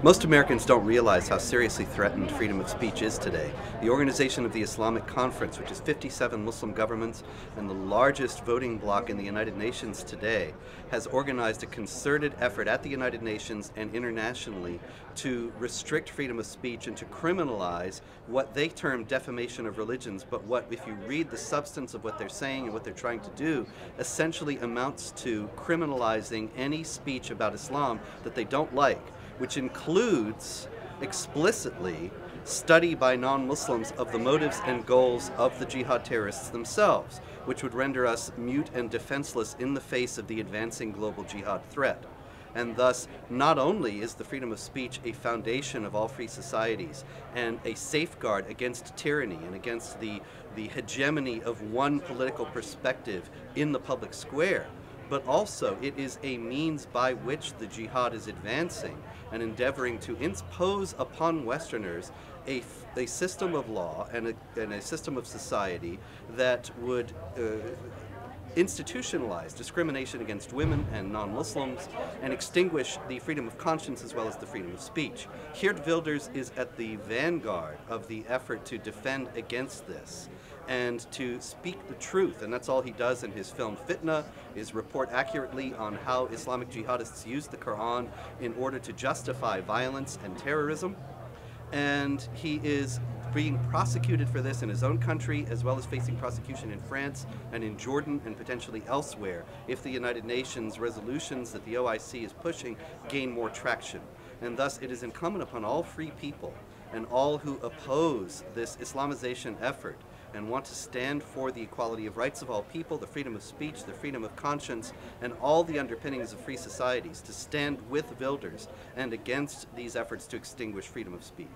Most Americans don't realize how seriously threatened freedom of speech is today. The Organization of the Islamic Conference, which is 57 Muslim governments and the largest voting bloc in the United Nations today, has organized a concerted effort at the United Nations and internationally to restrict freedom of speech and to criminalize what they term defamation of religions, but what, if you read the substance of what they're saying and what they're trying to do, essentially amounts to criminalizing any speech about Islam that they don't like, which includes explicitly study by non-Muslims of the motives and goals of the jihad terrorists themselves, which would render us mute and defenseless in the face of the advancing global jihad threat. And thus, not only is the freedom of speech a foundation of all free societies and a safeguard against tyranny and against the hegemony of one political perspective in the public square, but also it is a means by which the jihad is advancing and endeavoring to impose upon Westerners a system of law and a system of society that would institutionalize discrimination against women and non-Muslims and extinguish the freedom of conscience as well as the freedom of speech. Geert Wilders is at the vanguard of the effort to defend against this and to speak the truth, and that's all he does in his film Fitna, is report accurately on how Islamic jihadists use the Quran in order to justify violence and terrorism. And he is being prosecuted for this in his own country, as well as facing prosecution in France and in Jordan and potentially elsewhere if the United Nations resolutions that the OIC is pushing gain more traction. And thus it is incumbent upon all free people and all who oppose this Islamization effort and want to stand for the equality of rights of all people, the freedom of speech, the freedom of conscience, and all the underpinnings of free societies, to stand with Wilders and against these efforts to extinguish freedom of speech.